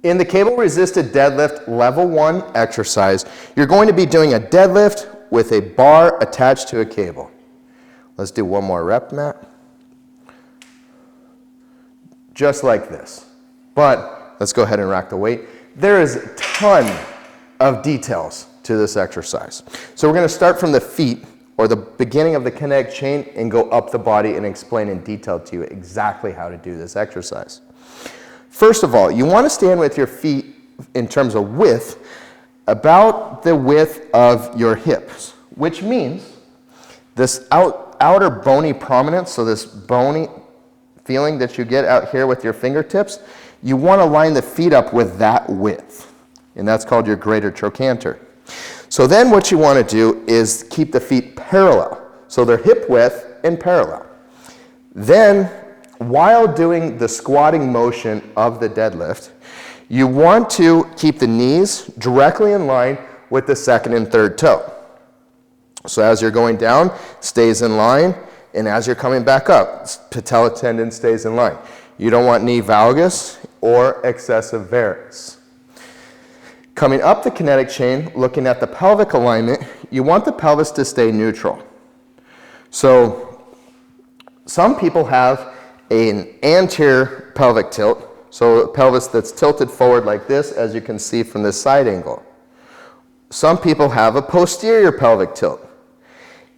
In the cable-resisted deadlift level 1 exercise, you're going to be doing a deadlift with a bar attached to a cable. Let's do one more rep, Matt. Just like this. But let's go ahead and rack the weight. There is a ton of details to this exercise. So we're going to start from the feet, or the beginning of the kinetic chain, and go up the body and explain in detail to you exactly how to do this exercise. First of all, you want to stand with your feet in terms of width, about the width of your hips, which means this outer bony prominence, so this bony feeling that you get out here with your fingertips, you want to line the feet up with that width, and that's called your greater trochanter. So then what you want to do is keep the feet parallel, so they're hip width and parallel. Then, while doing the squatting motion of the deadlift, you want to keep the knees directly in line with the second and third toe. So as you're going down, stays in line, and as you're coming back up, patella tendon stays in line. You don't want knee valgus or excessive varus. Coming up the kinetic chain, looking at the pelvic alignment, you want the pelvis to stay neutral. So some people have an anterior pelvic tilt, so a pelvis that's tilted forward like this, as you can see from this side angle. Some people have a posterior pelvic tilt.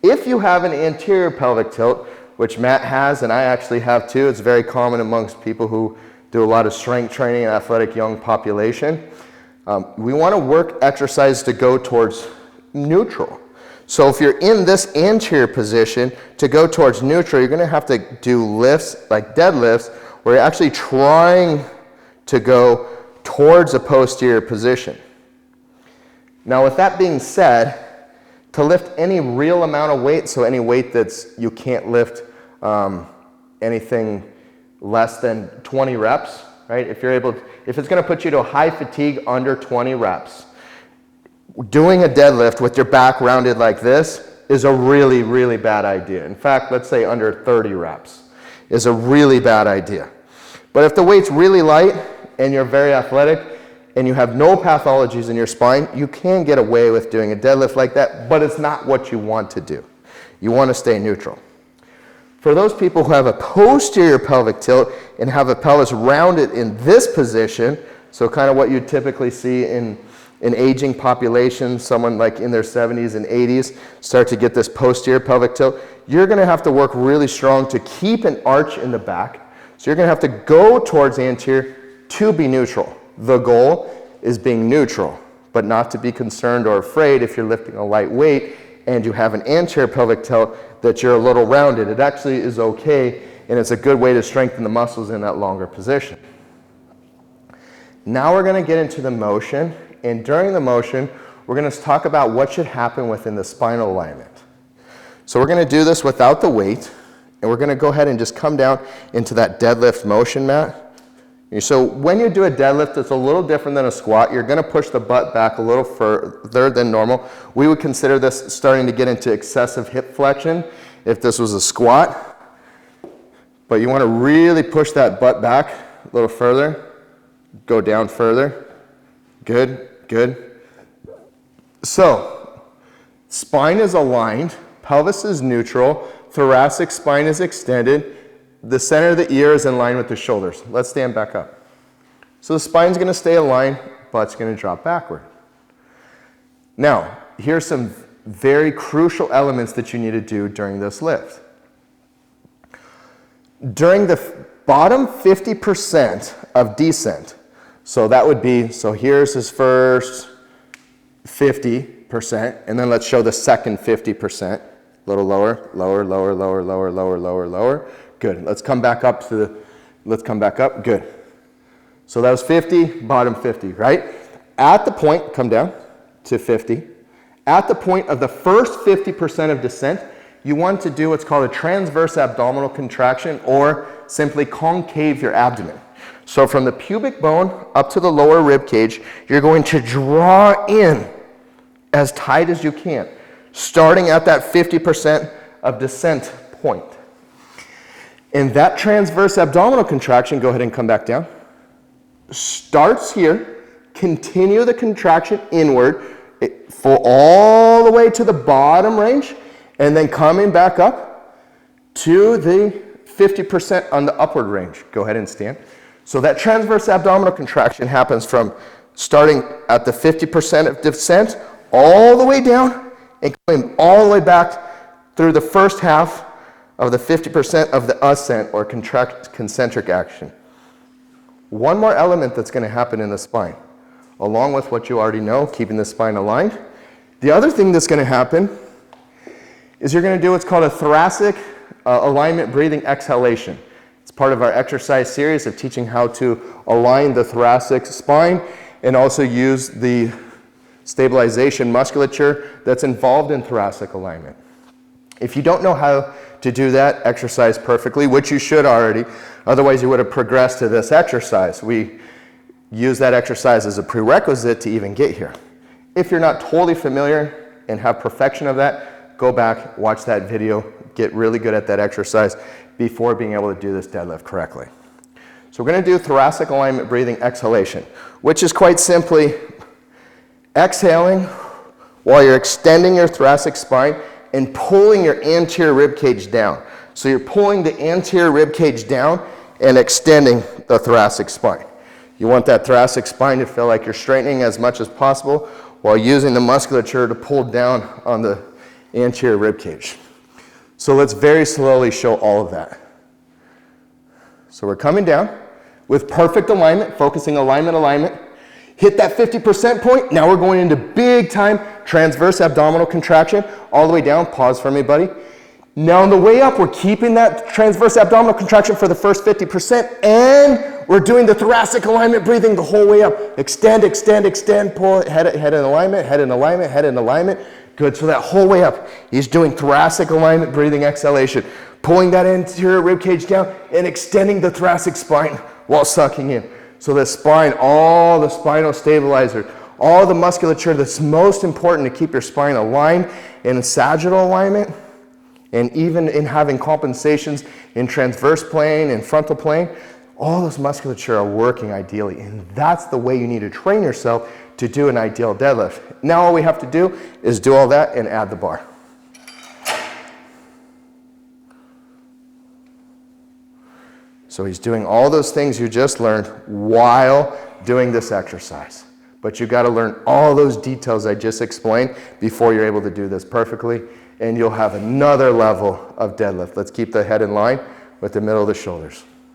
If you have an anterior pelvic tilt, which Matt has and I actually have too, it's very common amongst people who do a lot of strength training and athletic young population, we want to work exercise to go towards neutral. So if you're in this anterior position, to go towards neutral, you're going to have to do lifts, like deadlifts, where you're actually trying to go towards a posterior position. Now with that being said, to lift any real amount of weight, so any weight that's, you can't lift anything less than 20 reps, right? If it's going to put you to a high fatigue under 20 reps, doing a deadlift with your back rounded like this is a really, really bad idea. In fact, let's say under 30 reps is a really bad idea. But if the weight's really light and you're very athletic and you have no pathologies in your spine, you can get away with doing a deadlift like that, but it's not what you want to do. You want to stay neutral. For those people who have a posterior pelvic tilt and have a pelvis rounded in this position, so kind of what you typically see in aging population, someone like in their 70s and 80s, start to get this posterior pelvic tilt, you're going to have to work really strong to keep an arch in the back. So you're going to have to go towards anterior to be neutral. The goal is being neutral, but not to be concerned or afraid if you're lifting a light weight and you have an anterior pelvic tilt that you're a little rounded. It actually is okay, and it's a good way to strengthen the muscles in that longer position. Now we're going to get into the motion, and during the motion, we're going to talk about what should happen within the spinal alignment. So we're going to do this without the weight, and we're going to go ahead and just come down into that deadlift motion, Matt. So when you do a deadlift, it's a little different than a squat. You're going to push the butt back a little further than normal. We would consider this starting to get into excessive hip flexion if this was a squat. But you want to really push that butt back a little further. Go down further. Good, good. So, spine is aligned, pelvis is neutral, thoracic spine is extended, the center of the ear is in line with the shoulders. Let's stand back up. So the spine's going to stay aligned, butt's going to drop backward. Now, here's some very crucial elements that you need to do during this lift. During the bottom 50% of descent, so that would be, so here's his first 50%, and then let's show the second 50%. A little lower, lower, lower, lower, lower, lower, lower, lower. Good. Let's come back up to the, let's come back up. Good. So that was 50, bottom 50, right? At the point, come down to 50. At the point of the first 50% of descent, you want to do what's called a transverse abdominal contraction, or simply concave your abdomen. So from the pubic bone up to the lower rib cage, you're going to draw in as tight as you can, starting at that 50% of descent point. In that transverse abdominal contraction, go ahead and come back down. starts here, continue the contraction inward, full all the way to the bottom range, and then coming back up to the 50% on the upward range. Go ahead and stand. So that transverse abdominal contraction happens from starting at the 50% of descent all the way down and coming all the way back through the first half of the 50% of the ascent or concentric action. One more element that's going to happen in the spine, along with what you already know, keeping the spine aligned. The other thing that's going to happen is you're going to do what's called a thoracic alignment breathing exhalation. It's part of our exercise series of teaching how to align the thoracic spine and also use the stabilization musculature that's involved in thoracic alignment. If you don't know how to do that exercise perfectly, which you should already, otherwise you would have progressed to this exercise. We use that exercise as a prerequisite to even get here. If you're not totally familiar and have perfection of that, go back, watch that video, get really good at that exercise before being able to do this deadlift correctly. So we're going to do thoracic alignment breathing exhalation, which is quite simply exhaling while you're extending your thoracic spine and pulling your anterior rib cage down. So you're pulling the anterior rib cage down and extending the thoracic spine. You want that thoracic spine to feel like you're straightening as much as possible while using the musculature to pull down on the anterior rib cage. So let's very slowly show all of that. So we're coming down with perfect alignment, focusing alignment. Hit that 50% point. Now we're going into big time transverse abdominal contraction all the way down. Pause for me, buddy. Now on the way up, we're keeping that transverse abdominal contraction for the first 50%, and we're doing the thoracic alignment breathing the whole way up. Extend, pull, head in alignment. Good, so that whole way up, he's doing thoracic alignment breathing exhalation, pulling that anterior rib cage down and extending the thoracic spine while sucking in. So the spine, all the spinal stabilizer, all the musculature that's most important to keep your spine aligned in sagittal alignment, and even in having compensations in transverse plane and frontal plane, all those musculature are working ideally, and that's the way you need to train yourself to do an ideal deadlift. Now all we have to do is do all that and add the bar. So he's doing all those things you just learned while doing this exercise. But you've got to learn all those details I just explained before you're able to do this perfectly, and you'll have another level of deadlift. Let's keep the head in line with the middle of the shoulders.